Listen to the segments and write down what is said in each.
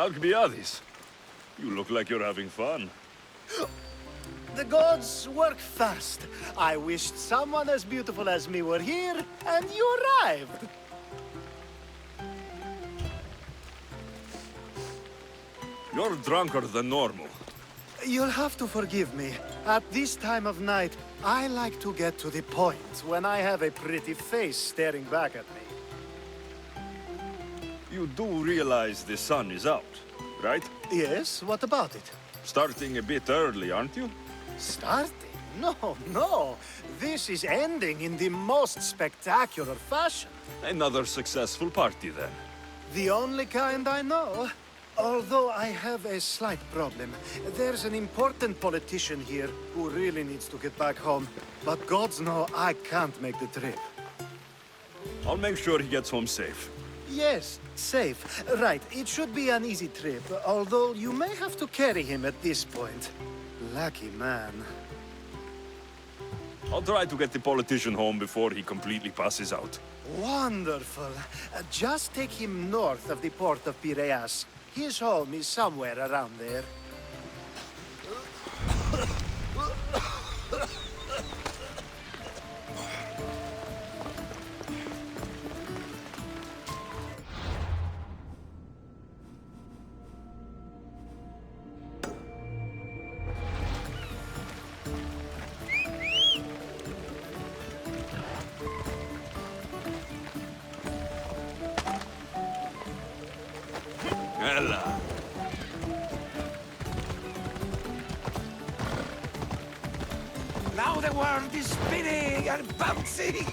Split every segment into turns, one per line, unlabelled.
Alcbiades, you look like you're having fun.
The gods work fast. I wished someone as beautiful as me were here, and you arrived.
You're drunker than normal.
You'll have to forgive me. At this time of night, I like to get to the point when I have a pretty face staring back at me.
You do realize the sun is out, right?
Yes, what about it?
Starting a bit early, aren't you?
Starting? No, no. This is ending in the most spectacular fashion.
Another successful party, then.
The only kind I know. Although I have a slight problem. There's an important politician here who really needs to get back home. But gods know I can't make the trip.
I'll make sure he gets home safe.
Yes, safe. Right, it should be an easy trip, although you may have to carry him at this point. Lucky man.
I'll try to get the politician home before he completely passes out.
Wonderful. Just take him north of the port of Piraeus. His home is somewhere around there.
Ella.
Now the world is spinning and bouncing!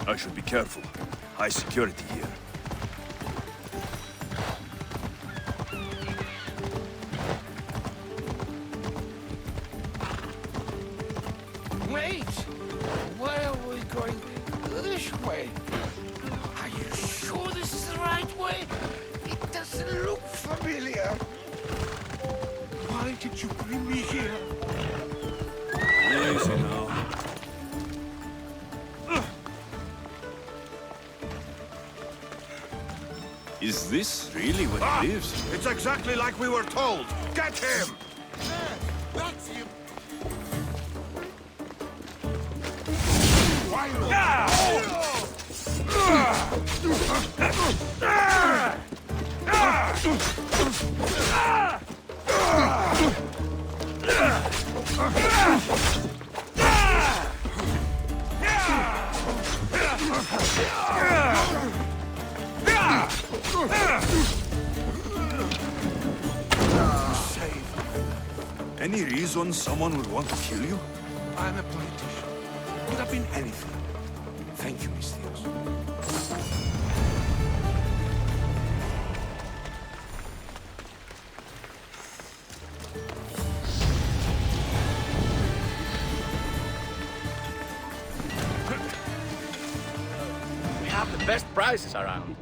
I should be careful. High security here.
Wait! Why are we going this way? Are you sure this is the right way? It doesn't look familiar. Why did you bring me here?
Easy now. Is this really where he lives?
It's exactly like we were told. Get him!
That's him!
Any reason someone would want to kill you?
I'm a politician. Could have been anything. Thank you, Mistios.
We have the best prices around.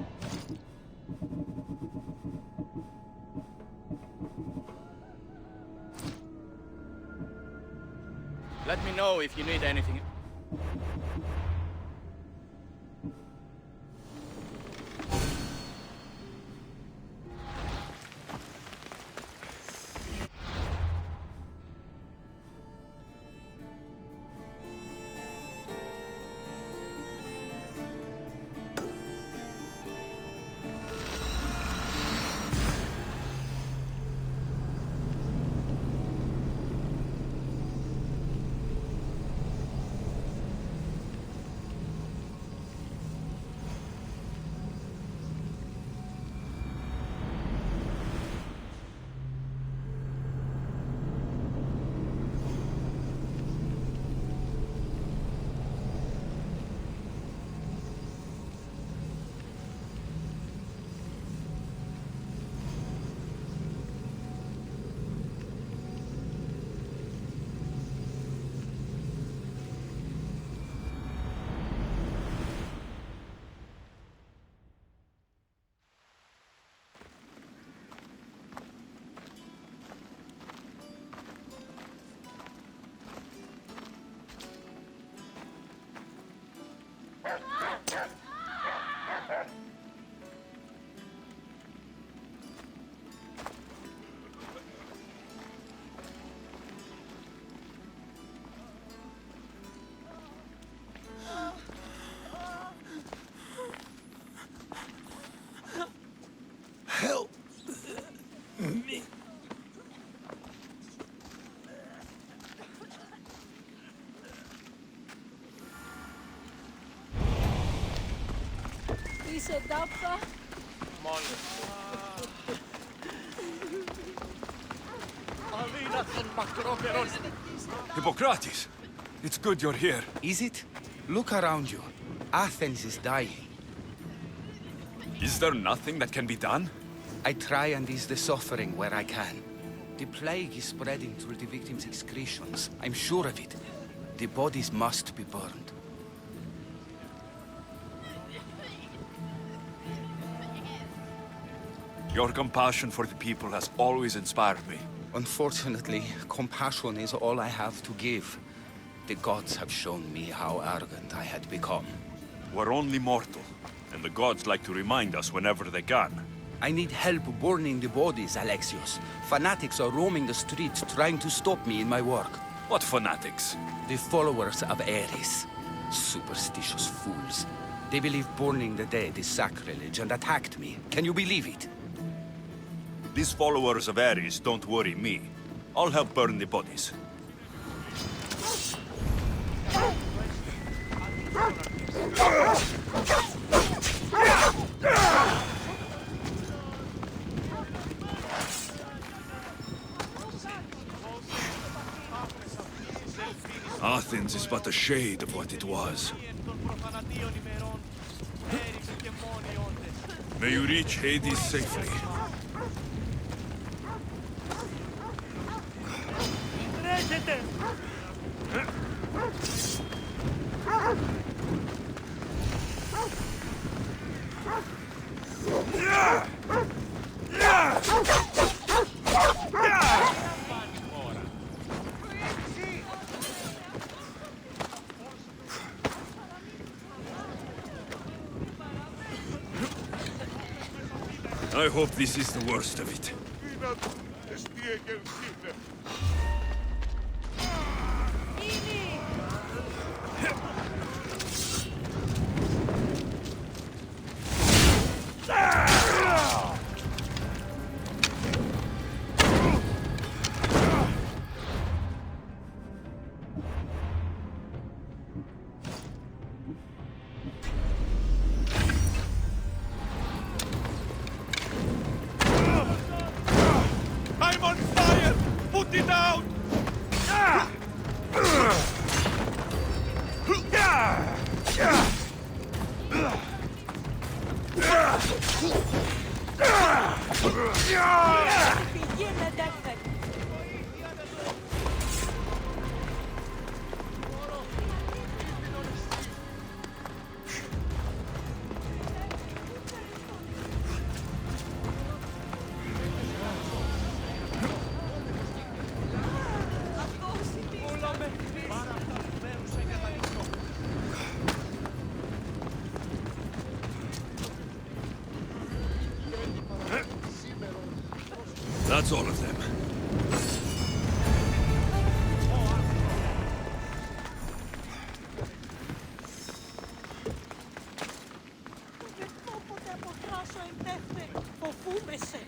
Let me know if you need anything.
Help me.
Είσαι τάπα.
Hippocrates! It's good you're here.
Is it? Look around you. Athens is dying.
Is there nothing that can be done?
I try and ease the suffering where I can. The plague is spreading through the victims' excretions. I'm sure of it. The bodies must be burned.
Your compassion for the people has always inspired me.
Unfortunately, compassion is all I have to give. The gods have shown me how arrogant I had become.
We're only mortal, and the gods like to remind us whenever they can.
I need help burning the bodies, Alexios. Fanatics are roaming the streets trying to stop me in my work.
What fanatics?
The followers of Ares. Superstitious fools. They believe burning the dead is sacrilege and attacked me. Can you believe it?
These followers of Ares don't worry me. I'll help burn the bodies. Athens is but a shade of what it was. May you reach Hades safely. I hope this is the worst of it.
I'm on fire! Put it out!
Πηγαίνε δεύτερη.
That's all of them.
Δεν πω ποτέ αποδράσω εν δεύτερη. Φοβούμαι σε.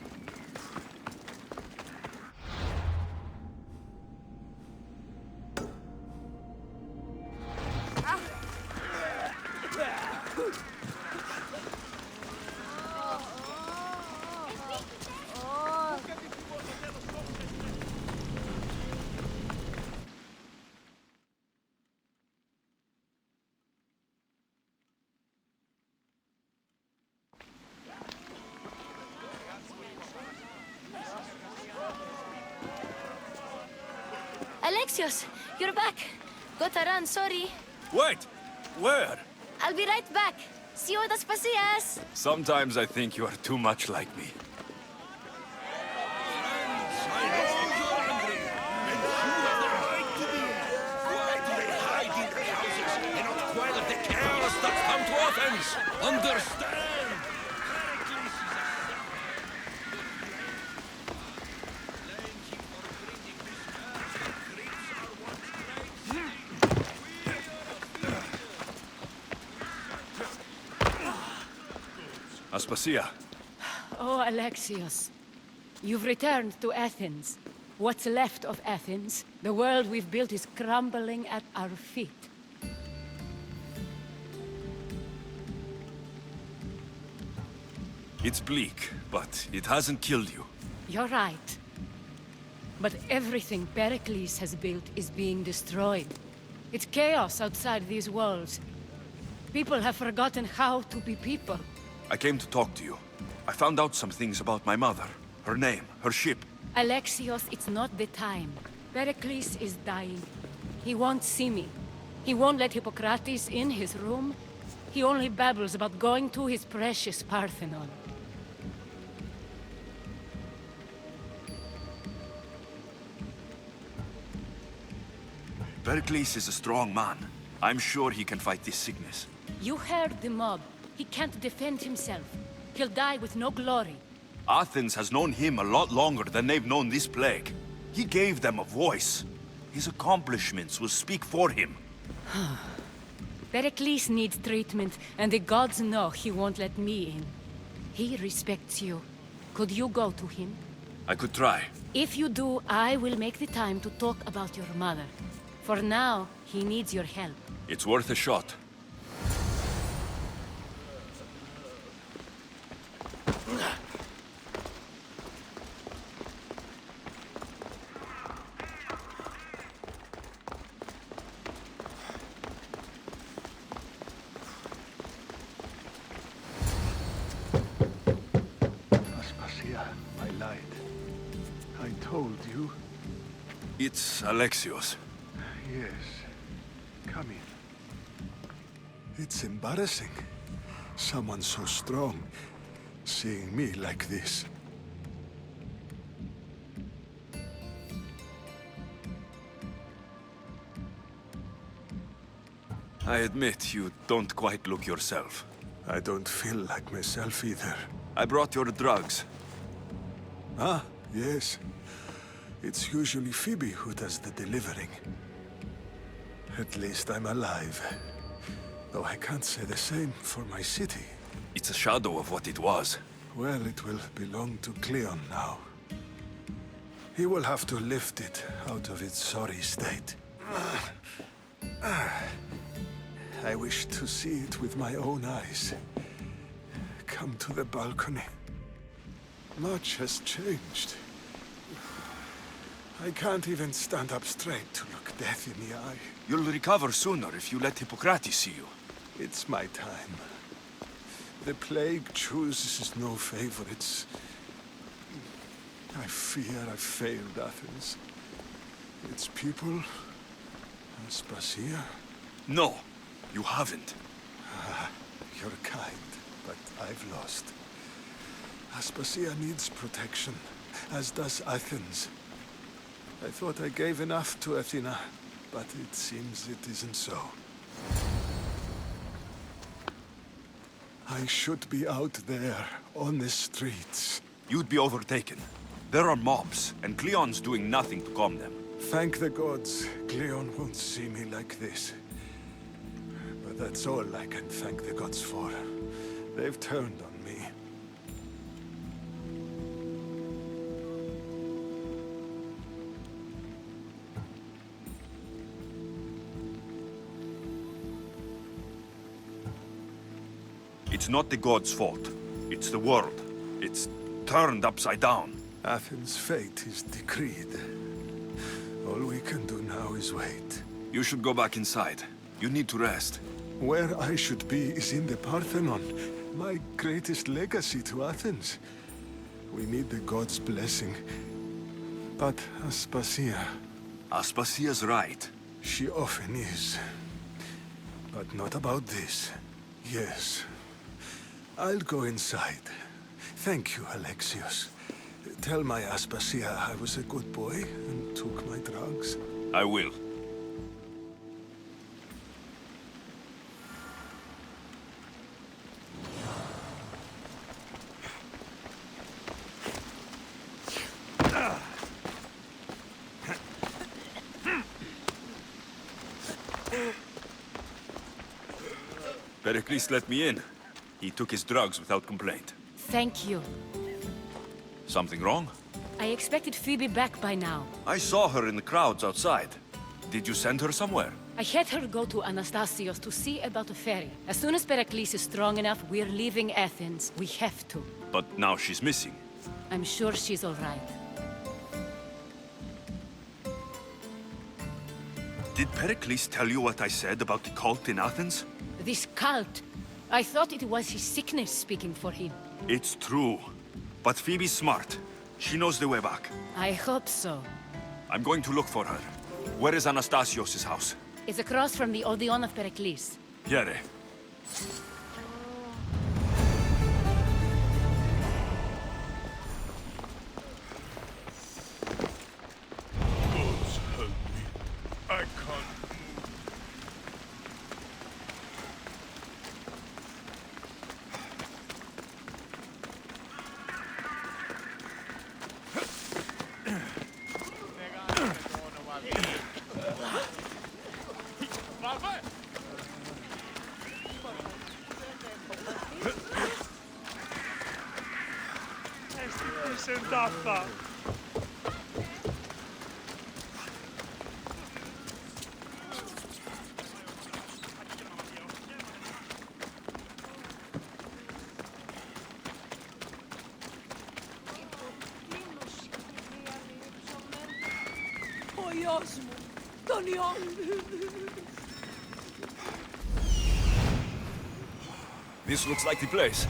Alexios, you're back. Gotta run, sorry.
Wait! Where?
I'll be right back. See you at Aspasias.
Sometimes I think you are too much like me.
Hide in the houses and not quell the chaos that's
Please, understand!
Aspasia,
Oh, Alexios. You've returned to Athens. What's left of Athens? The world we've built is crumbling at our feet.
it's bleak, but it hasn't killed you.
You're right. But everything Pericles has built is being destroyed. It's chaos outside these walls. People have forgotten how to be people.
I came to talk to you. I found out some things about my mother. Her name, her ship.
Alexios, it's not the time. Pericles is dying. He won't see me. He won't let Hippocrates in his room. He only babbles about going to his precious Parthenon.
Pericles is a strong man. I'm sure he can fight this sickness.
You heard the mob. He can't defend himself. He'll die with no glory.
Athens has known him a lot longer than they've known this plague. He gave them a voice. His accomplishments will speak for him.
Pericles needs treatment, and the gods know he won't let me in. He respects you. Could you go to him?
I could try.
If you do, I will make the time to talk about your mother. For now, he needs your help.
It's worth a shot.
Aspasia, I lied. I told you.
It's Alexios.
Yes. Come in. It's embarrassing. Someone so strong, seeing me like this.
I admit you don't quite look yourself.
I don't feel like myself either.
I brought your drugs.
Ah, yes. It's usually Phoebe who does the delivering. At least I'm alive. Though I can't say the same for my city.
It's a shadow of what it was.
Well, it will belong to Cleon now. He will have to lift it out of its sorry state. I wish to see it with my own eyes. Come to the balcony. Much has changed. I can't even stand up straight to look death in the eye.
You'll recover sooner if you let Hippocrates see you.
It's my time. The plague chooses no favorites. I fear I failed Athens. Its people, Aspasia.
No, you haven't.
You're kind, but I've lost. Aspasia needs protection, as does Athens. I thought I gave enough to Athena, but it seems it isn't so. I should be out there, on the streets.
You'd be overtaken. There are mobs, and Cleon's doing nothing to calm them.
Thank the gods, Cleon won't see me like this. But that's all I can thank the gods for. They've turned on me.
It's not the gods' fault. It's the world. It's turned upside down.
Athens' fate is decreed. All we can do now is wait.
You should go back inside. You need to rest.
Where I should be is in the Parthenon, my greatest legacy to Athens. We need the gods' blessing. But Aspasia...
Aspasia's right.
She often is. But not about this. Yes. I'll go inside. Thank you, Alexios. Tell my Aspasia I was a good boy and took my drugs.
I will. Pericles let me in. He took his drugs without complaint.
Thank you.
Something wrong?
I expected Phoebe back by now.
I saw her in the crowds outside. Did you send her somewhere?
I had her go to Anastasios to see about a ferry. As soon as Pericles is strong enough, we're leaving Athens. We have to.
But now she's missing.
I'm sure she's all right.
Did Pericles tell you what I said about the cult in Athens?
This cult. I thought it was his sickness speaking for him.
It's true. But Phoebe's smart. She knows the way back.
I hope so.
I'm going to look for her. Where is Anastasios' house?
It's across from the Odeon of Pericles.
Yere.
Gods help me. I can't move. Sentata.
Ο γιος μου, τον γιο μου.
This looks like the place.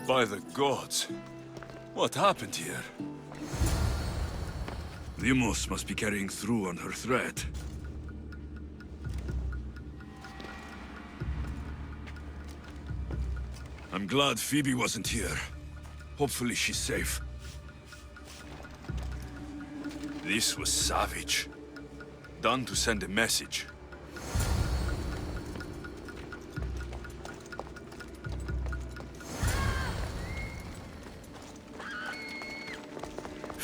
By the gods. What happened here? Limos must be carrying through on her threat. I'm glad Phoebe wasn't here. Hopefully she's safe. This was savage. Done to send a message.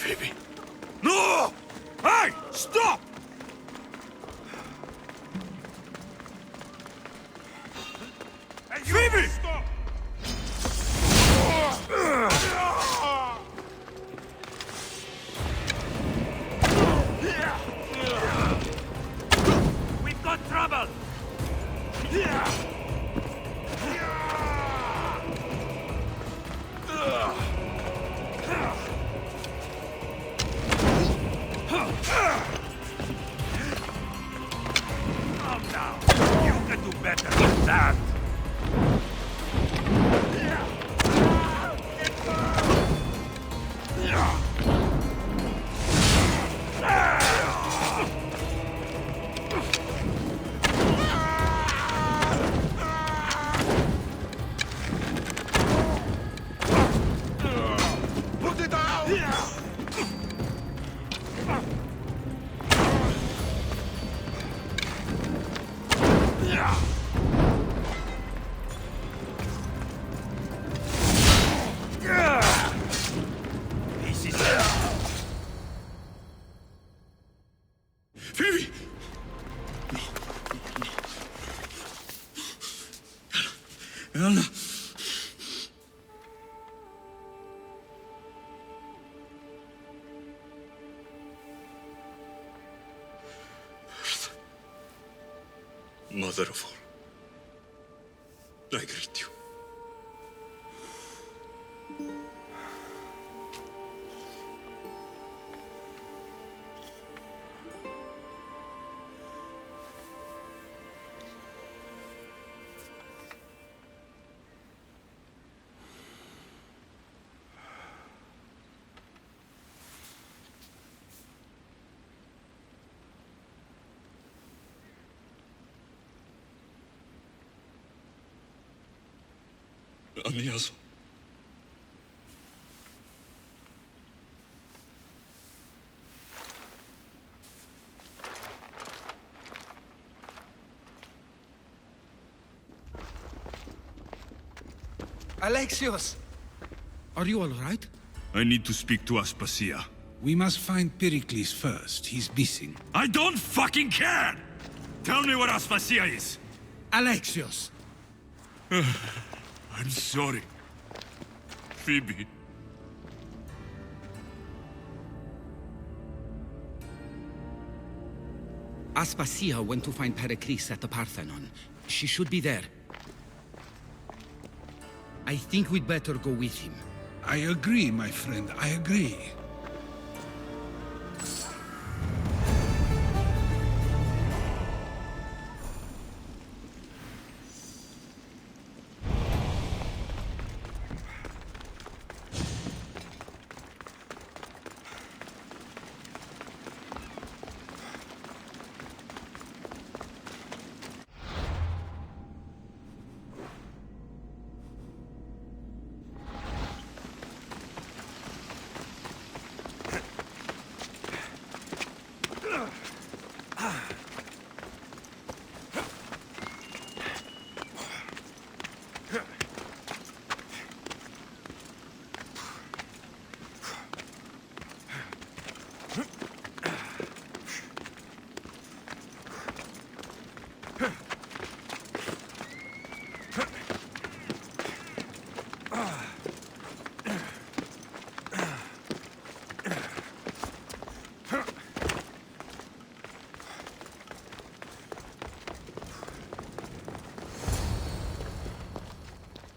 Phoebe. No! Hey! Stop!
Hey,
Phoebe!
Stop!
We've got trouble!
Calm down. You can do better than that.
This is
Phoebe! No. Anna. Mother of all, I greet you. Amiazo.
Alexios! Are you all right?
I need to speak to Aspasia.
We must find Pericles first. He's missing.
I don't fucking care! Tell me where Aspasia is!
Alexios!
I'm sorry. Phoebe.
Aspasia went to find Pericles at the Parthenon. She should be there. I think we'd better go with him.
I agree, my friend. I agree.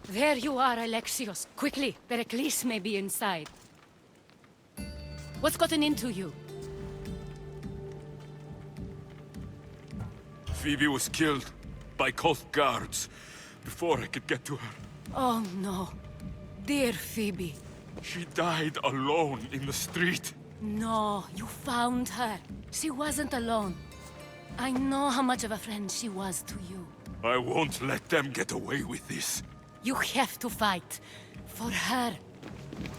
There you are, Alexios. Quickly, Pericles may be inside. What's gotten into you?
Phoebe was killed by cult guards before I could get to her.
Oh no. Dear Phoebe.
She died alone in the street.
No, you found her. She wasn't alone. I know how much of a friend she was to you.
I won't let them get away with this.
You have to fight. For her.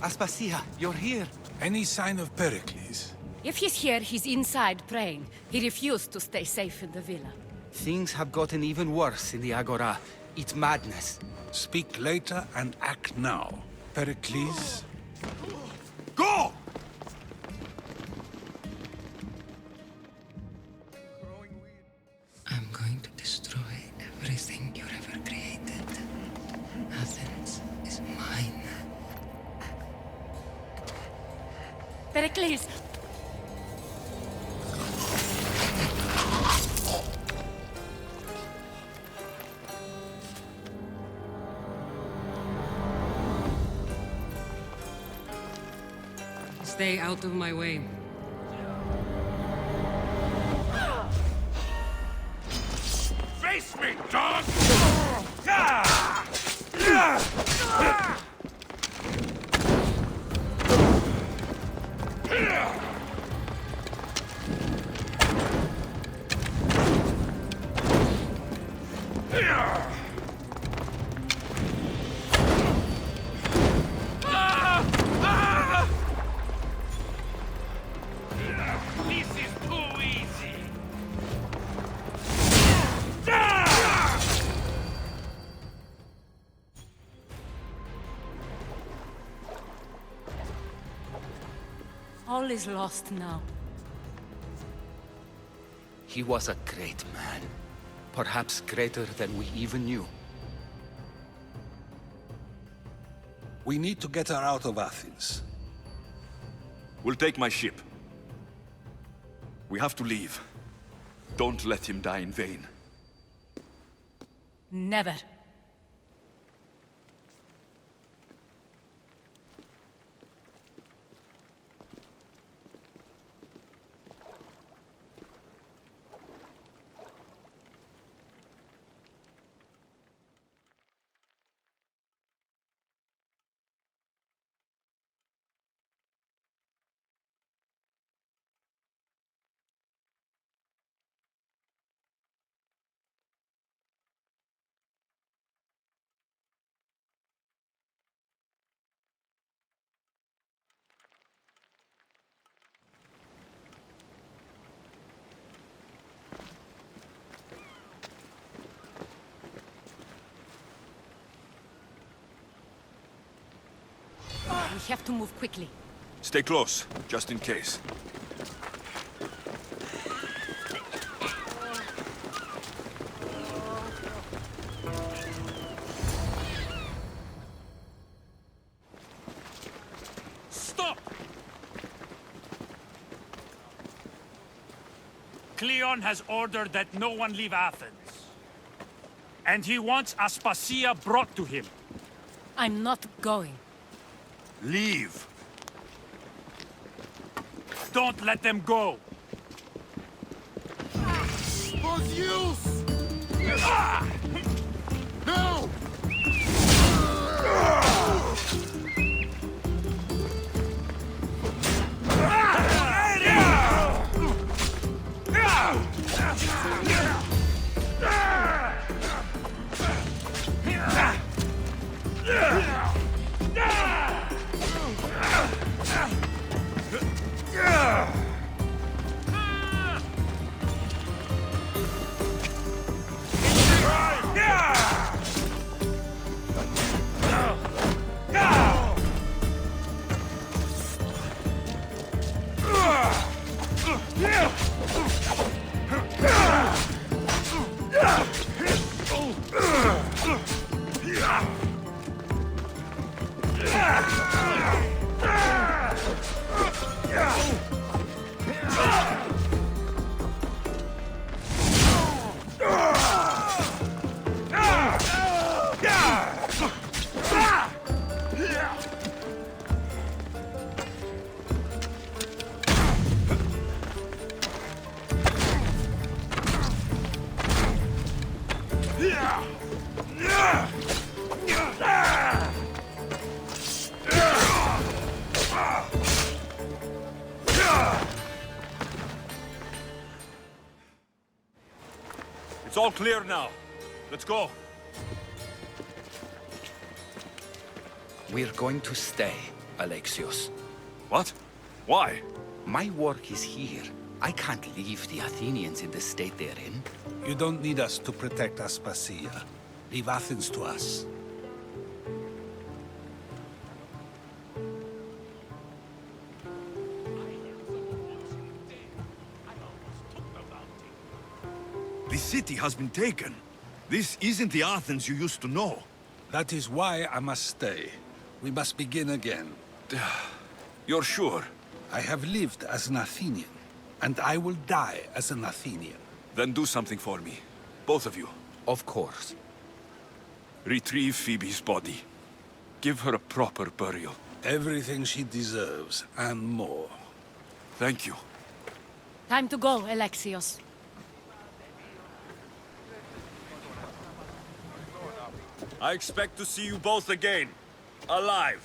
Aspasia, you're here.
Any sign of Pericles?
If he's here, he's inside praying. He refused to stay safe in the villa.
Things have gotten even worse in the Agora. It's madness.
Speak later and act now. Pericles?
Go!
I'm going to destroy everything you've ever created. Athens is mine.
Pericles!
Stay out of my way.
Face me, dog! This is too easy.
All is lost now.
He was a great man. Perhaps greater than we even knew.
We need to get her out of Athens.
We'll take my ship. We have to leave. Don't let him die in vain.
Never. We have to move quickly.
Stay close, just in case.
Stop! Cleon has ordered that no one leave Athens. And he wants Aspasia brought to him.
I'm not going.
Leave!
Don't let them go!
Use! No!
It's all clear now. Let's go.
We're going to stay, Alexios.
What? Why?
My work is here. I can't leave the Athenians in the state they're in.
You don't need us to protect Aspasia. Leave Athens to us.
The city has been taken. This isn't the Athens you used to know.
That is why I must stay. We must begin again.
You're sure?
I have lived as an Athenian, and I will die as an Athenian.
Then do something for me. Both of you.
Of course.
Retrieve Phoebe's body. Give her a proper burial.
Everything she deserves, and more.
Thank you.
Time to go, Alexios.
I expect to see you both again. Alive.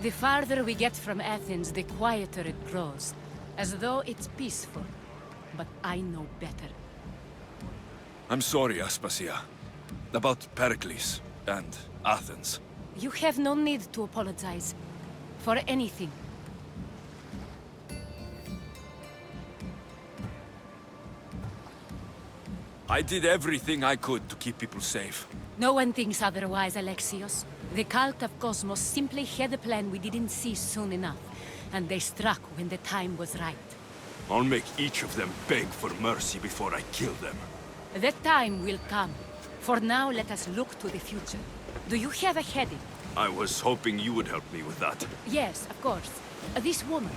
The farther we get from Athens, the quieter it grows. As though it's peaceful. But I know better.
I'm sorry, Aspasia. About Pericles and Athens.
You have no need to apologize. For anything.
I did everything I could to keep people safe.
No one thinks otherwise, Alexios. The cult of Cosmos simply had a plan we didn't see soon enough, and they struck when the time was right.
I'll make each of them beg for mercy before I kill them.
That time will come. For now, let us look to the future. Do you have a heading?
I was hoping you would help me with that.
Yes, of course. This woman.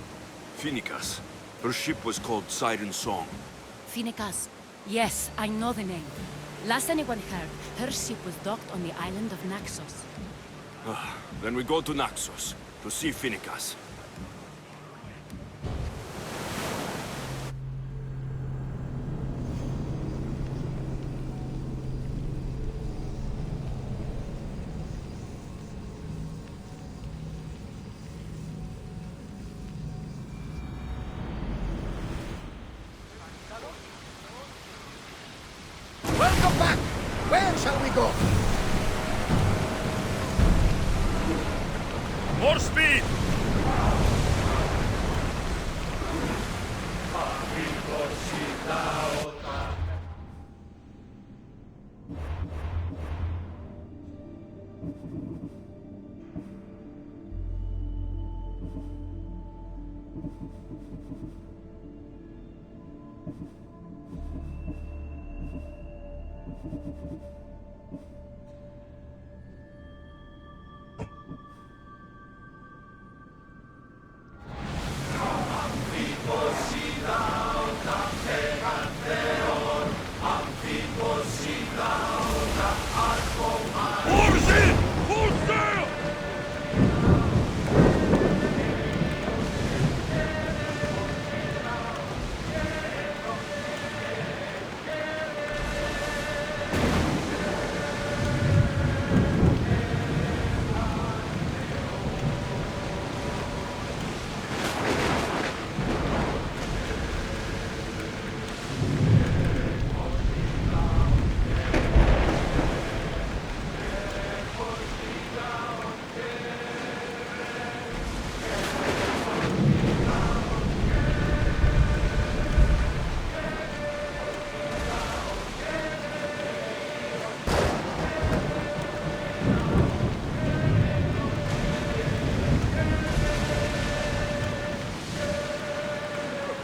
Phoenicas. Her ship was called Siren Song.
Phoenicas. Yes, I know the name. Last anyone heard, her ship was docked on the island of Naxos.
Then we go to Naxos, to see Phoenicas.
Welcome back! Where shall we go?
More speed!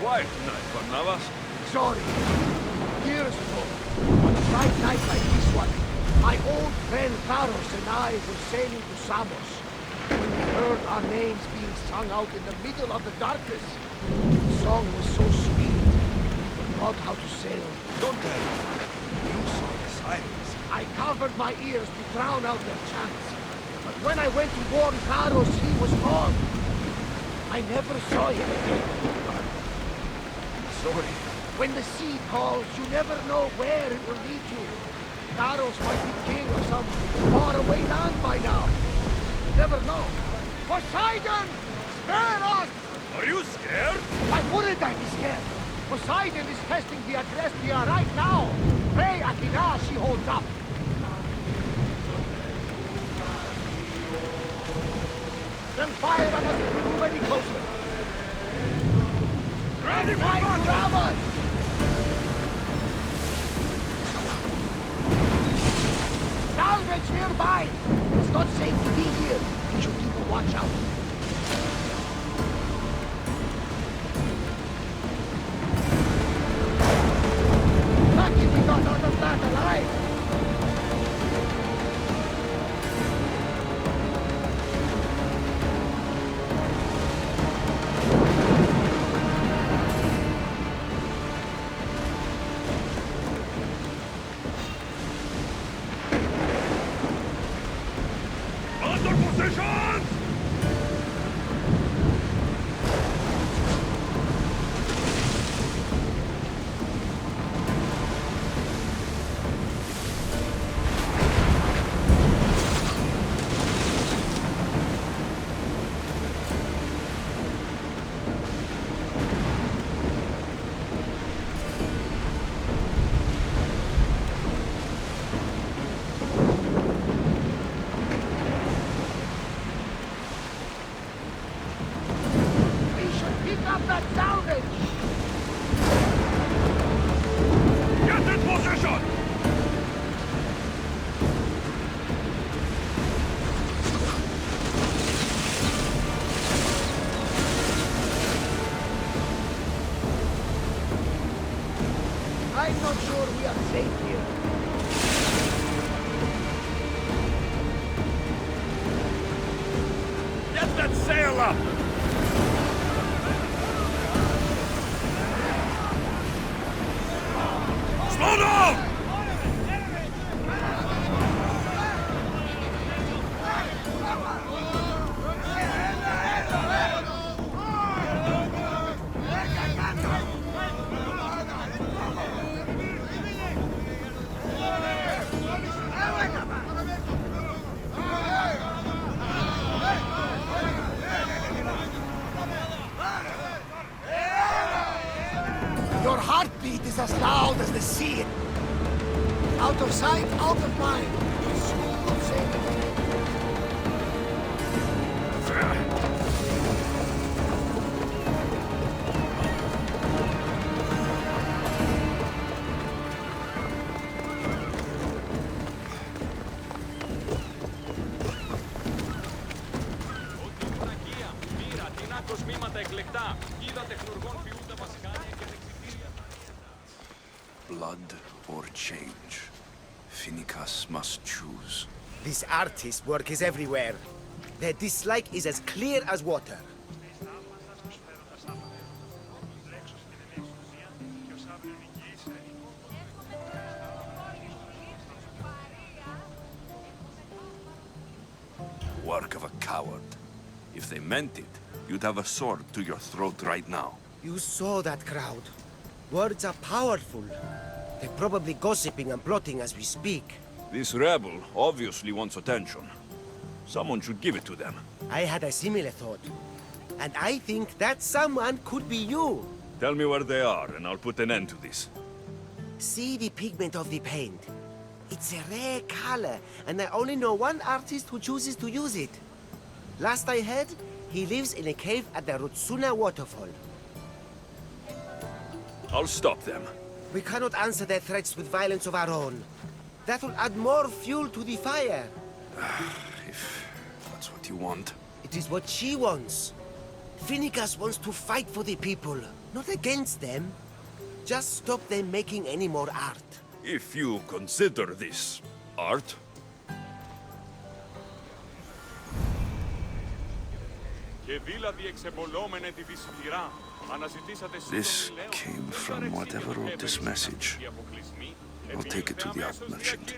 Quiet tonight, Barnabas.
Sorry. Years ago, on a bright night like this one, my old friend Karos and I were sailing to Samos. When we heard our names being sung out in the middle of the darkness, the song was so sweet, we forgot how to sail.
Don't tell me. You saw the sirens.
I covered my ears to drown out their chants. But when I went to warn Karos, he was gone. I never saw him again.
Sorry.
When the sea calls, you never know where it will lead you. Karos might be king of some faraway land by now. You never know. Poseidon! Spare us!
Are you scared?
Why wouldn't I be scared? Poseidon is testing the Agrestia right now. Pray Athena she holds up. Then fire on us if we move any closer.
Ready for
Fight
battle!
Rabbit! Salvage nearby! It's not safe to be here. We should keep a watch out. Lucky we got out of that alive!
Under positions!
We are safe here.
Get that sail up! Slow down!
Your heartbeat is as loud as the sea. Out of sight, out of mind. School of sailing.
Blood or change. Finicus must choose.
This artist's work is everywhere. Their dislike is as clear as water.
Work of a coward. If they meant it, you'd have a sword to your throat right now.
You saw that crowd. Words are powerful. They're probably gossiping and plotting as we speak.
This rebel obviously wants attention. Someone should give it to them.
I had a similar thought. And I think that someone could be you.
Tell me where they are, and I'll put an end to this.
See the pigment of the paint. It's a rare color, and I only know one artist who chooses to use it. Last I heard, he lives in a cave at the Rutsuna waterfall.
I'll stop them.
We cannot answer their threats with violence of our own. That will add more fuel to the fire.
If that's what you want.
It is what she wants. Finicus wants to fight for the people, not against them. Just stop them making any more art.
If you consider this art. This came from whatever wrote this message. I'll take it to the art merchant.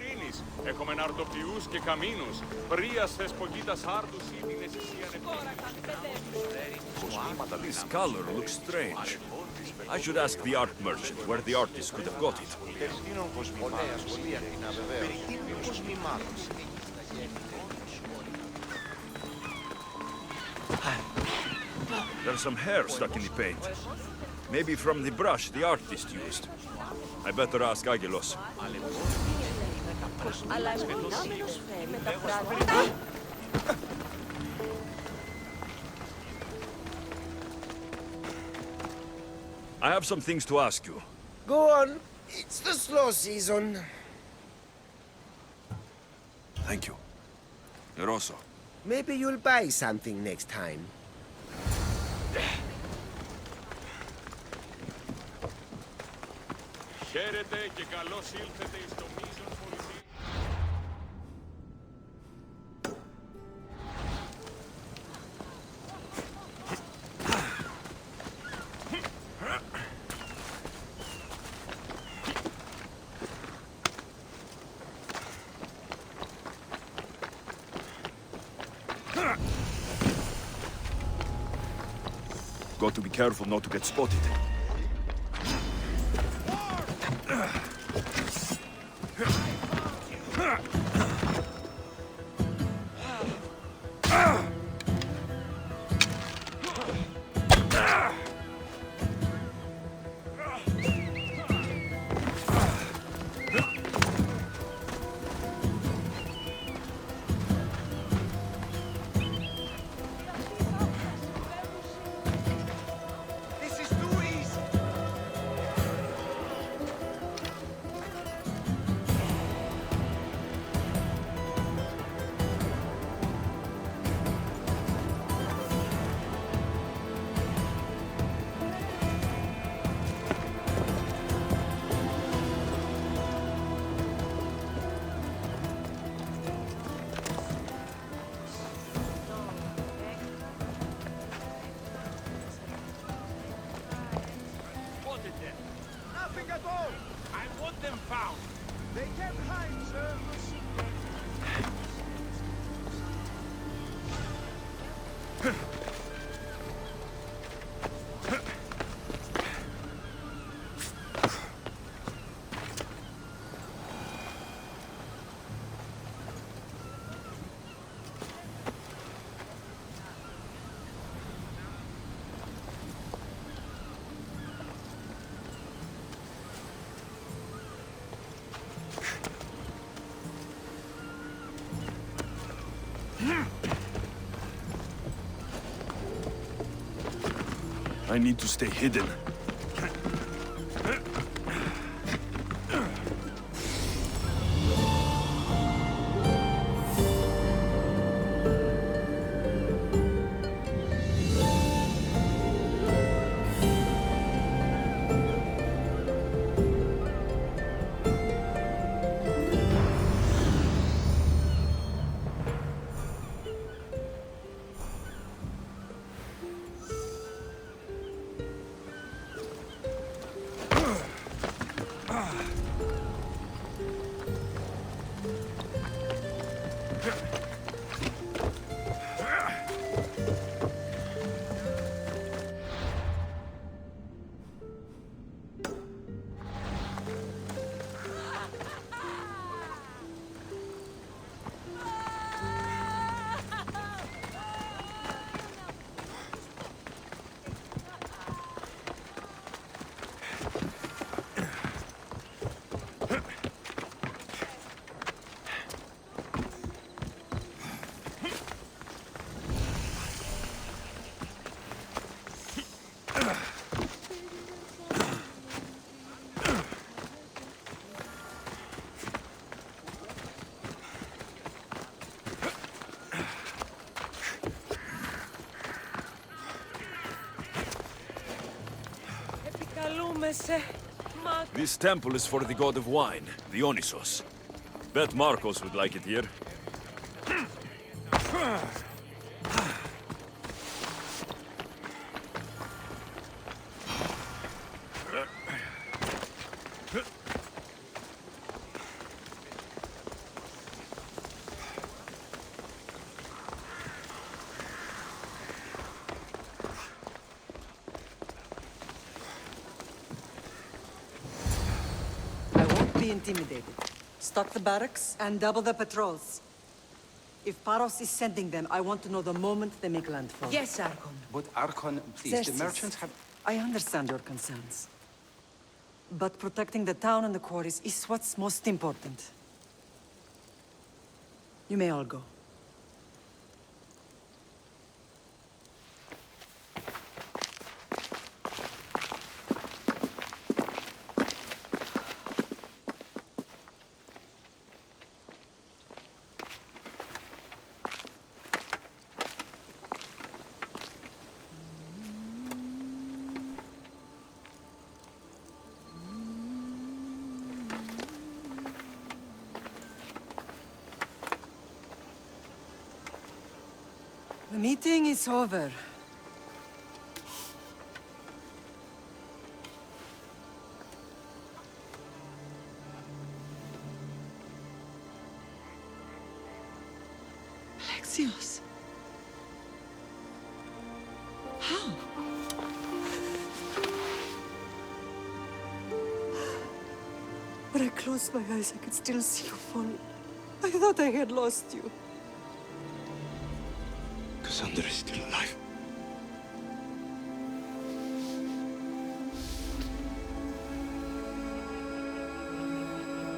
This color looks strange. I should ask the art merchant where the artist could have got it. There's some hair stuck in the paint. Maybe from the brush the artist used. I better ask Agelos. I have some things to ask you.
Go on. It's the slow season.
Thank you. Eroso.
Maybe you'll buy something next time.
Χαίρετε και καλώς ήλθετε στο μείζον πολιτή.
Got to be careful not to get spotted.
This is too easy. want them found. They can't hide, sir.
I need to stay hidden. This temple is for the god of wine, Dionysos. Bet Marcos would like it here.
Intimidated. Stock the barracks and double the patrols. If Paros is sending them, I want to know the moment they make landfall.
Yes, Archon. But Archon, please,
Xerxes,
the merchants have...
I understand your concerns. But protecting the town and the quarries is what's most important. You may all go. The meeting is over.
Alexios. How?
When I closed my eyes, I could still see you fall. I thought I had lost you.
Cassandra is still alive.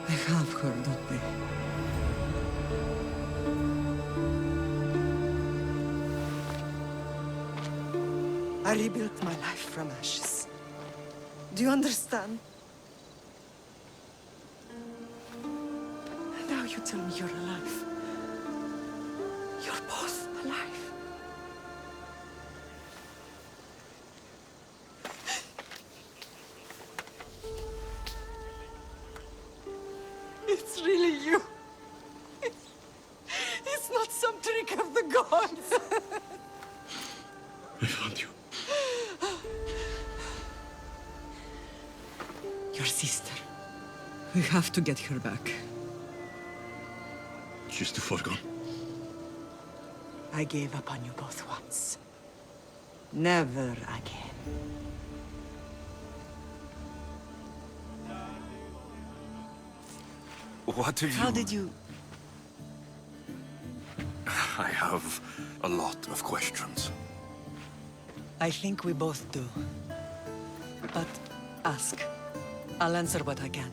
I have her, don't they? I rebuilt my life from ashes. Do you understand? And now you tell me you're alive. You're both alive. It's really you. It's not some trick of the gods.
I found you.
Your sister. We have to get her back.
She's too far gone.
I gave up on you both once. Never again.
What have you...
How did you...
I have a lot of questions.
I think we both do. But ask. I'll answer what I can.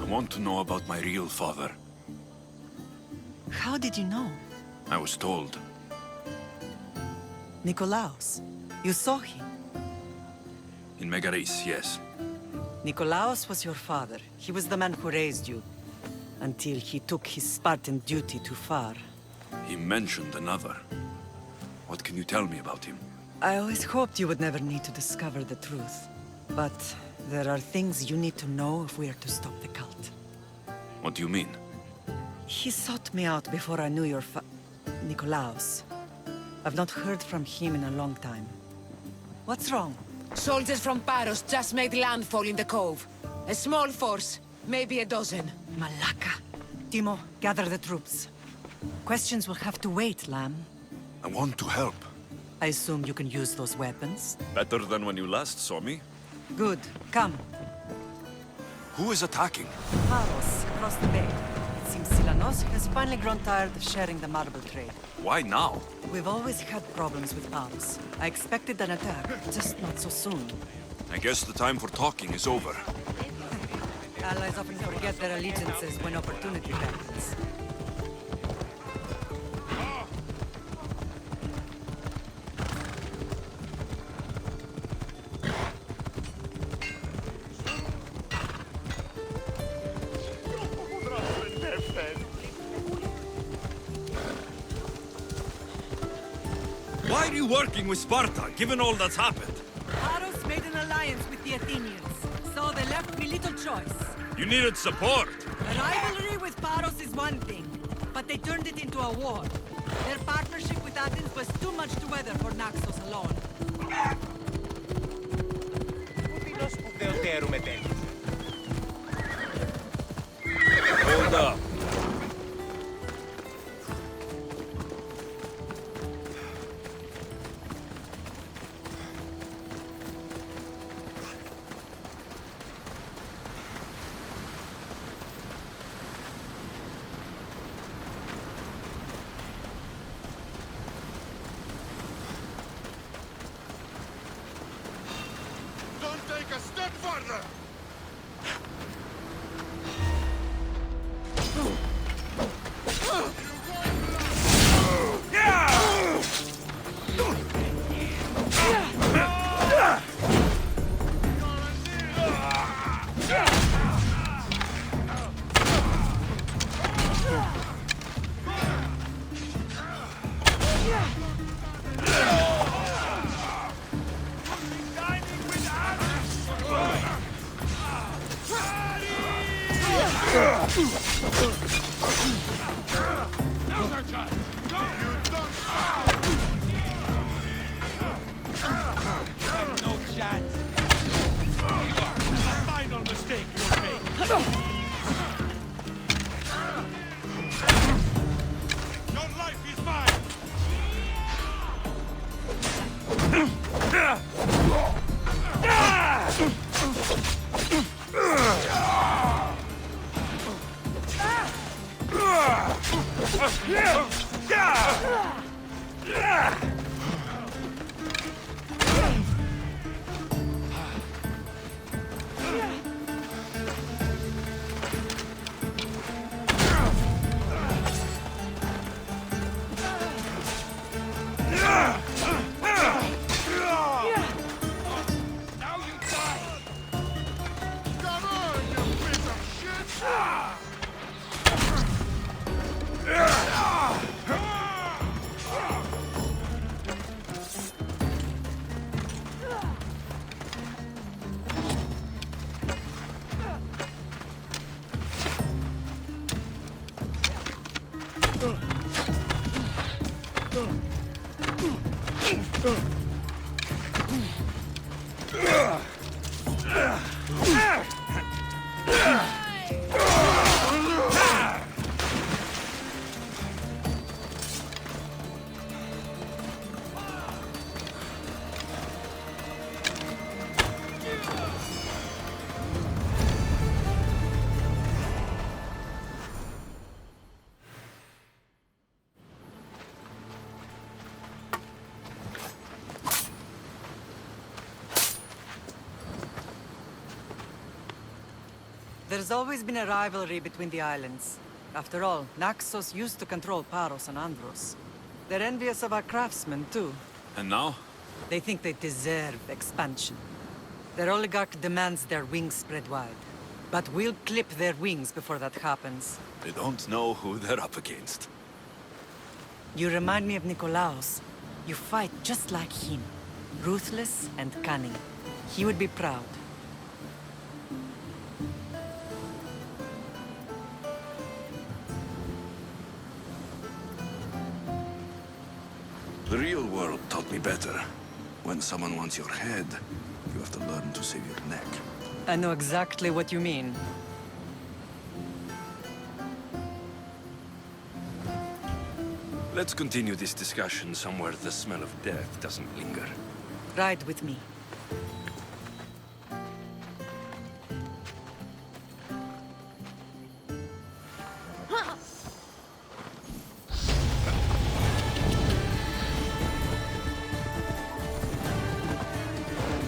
I want to know about my real father.
How did you know?
I was told.
Nikolaos. You saw him.
In Megaris, yes.
Nikolaos was your father. He was the man who raised you. Until he took his Spartan duty too far.
He mentioned another. What can you tell me about him?
I always hoped you would never need to discover the truth. But there are things you need to know if we are to stop the cult.
What do you mean?
He sought me out before I knew your Nikolaos. I've not heard from him in a long time. What's wrong?
Soldiers from Paros just made landfall in the cove. A small force, maybe a dozen.
Malaka. Timo, gather the troops. Questions will have to wait, Lamb.
I want to help.
I assume you can use those weapons?
Better than when you last saw me.
Good. Come.
Who is attacking?
Paros, across the bay. It seems Silanos has finally grown tired of sharing the marble trade.
Why now?
We've always had problems with Paros. I expected an attack, just not so soon.
I guess the time for talking is over.
Allies often forget their allegiances when opportunity happens.
Why are you working with Sparta, given all that's happened?
Paros made an alliance with the Athenians, so they left me little choice.
You needed support.
A rivalry with Paros is one thing, but they turned it into a war. Their partnership with Athens was too much to weather for Naxos alone.
Hold up.
Don't take a step further!
No chance. A final mistake you'll make. Your life is mine.
There's always been a rivalry between the islands. After all, Naxos used to control Paros and Andros. They're envious of our craftsmen, too.
And now?
They think they deserve expansion. Their oligarch demands their wings spread wide. But we'll clip their wings before that happens.
They don't know who they're up against.
You remind me of Nikolaos. You fight just like him. Ruthless and cunning. He would be proud.
The real world taught me better. When someone wants your head, you have to learn to save your neck.
I know exactly what you mean.
Let's continue this discussion somewhere the smell of death doesn't linger.
Ride with me.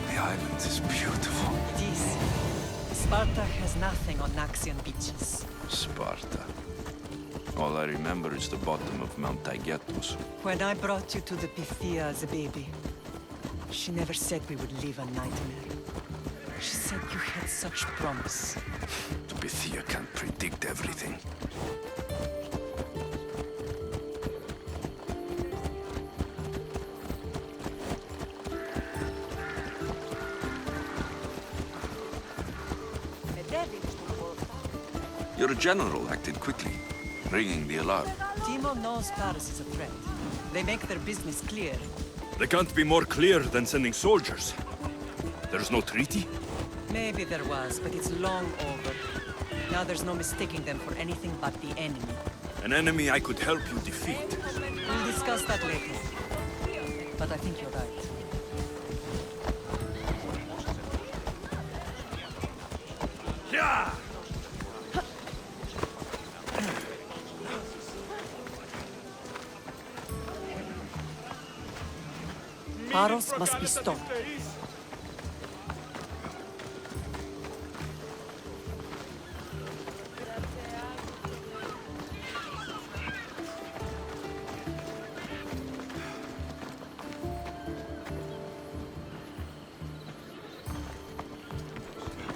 The island is beautiful.
It is. Sparta has nothing on Naxian beaches.
Sparta. All I remember is the bottom of Mount Taygetus.
When I brought you to the Pythia as a baby, she never said we would live a nightmare. She said you had such promise.
The Pythia can't predict everything. Your general acted quickly, ringing the alarm.
Timo knows Paris is a threat. They make their business clear.
They can't be more clear than sending soldiers. There's no treaty?
Maybe there was, but it's long over. Now there's no mistaking them for anything but the enemy.
An enemy I could help you defeat.
We'll discuss that later. But I think you're right.
Yeah!
Paros must be stopped.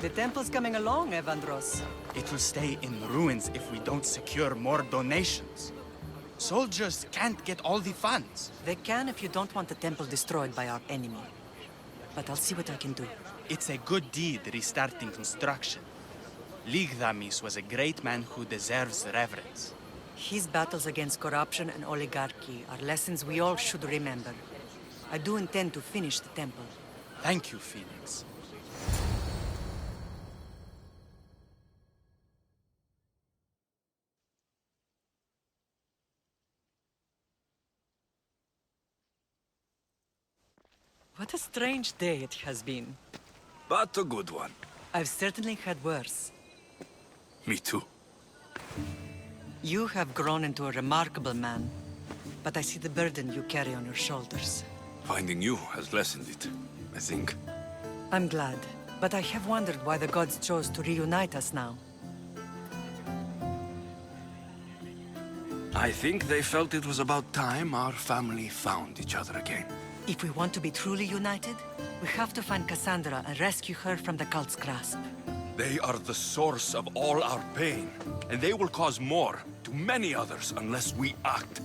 The temple's coming along, Evandros.
It will stay in ruins if we don't secure more donations. Soldiers can't get all the funds.
They can if you don't want the temple destroyed by our enemy. But I'll see what I can do.
It's a good deed restarting construction. Ligdamis was a great man who deserves reverence.
His battles against corruption and oligarchy are lessons we all should remember. I do intend to finish the temple.
Thank you, Phoenix.
What a strange day it has been.
But a good one.
I've certainly had worse.
Me too.
You have grown into a remarkable man, but I see the burden you carry on your shoulders.
Finding you has lessened it, I think.
I'm glad, but I have wondered why the gods chose to reunite us now.
I think they felt it was about time our family found each other again.
If we want to be truly united, we have to find Cassandra and rescue her from the cult's grasp.
They are the source of all our pain, and they will cause more to many others unless we act.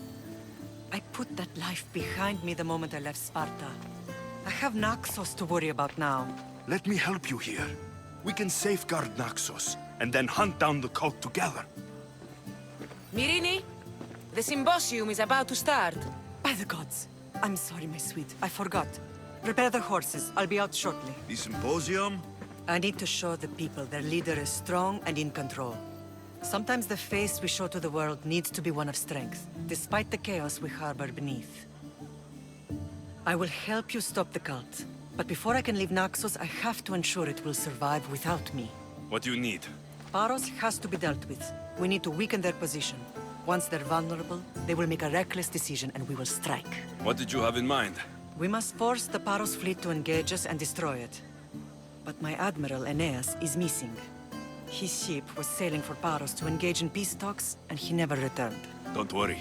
I put that life behind me the moment I left Sparta. I have Naxos to worry about now.
Let me help you here. We can safeguard Naxos, and then hunt down the cult together.
Myrrine, the symposium is about to start.
By the gods. I'm sorry, my sweet. I forgot. Prepare the horses. I'll be out shortly.
The symposium?
I need to show the people their leader is strong and in control. Sometimes the face we show to the world needs to be one of strength, despite the chaos we harbor beneath. I will help you stop the cult, but before I can leave Naxos, I have to ensure it will survive without me.
What do you need?
Paros has to be dealt with. We need to weaken their position. Once they're vulnerable, they will make a reckless decision and we will strike.
What did you have in mind?
We must force the Paros fleet to engage us and destroy it. But my admiral, Aeneas, is missing. His ship was sailing for Paros to engage in peace talks, and he never returned.
Don't worry.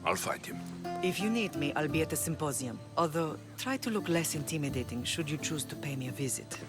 I'll find him.
If you need me, I'll be at the symposium. Although, try to look less intimidating should you choose to pay me a visit.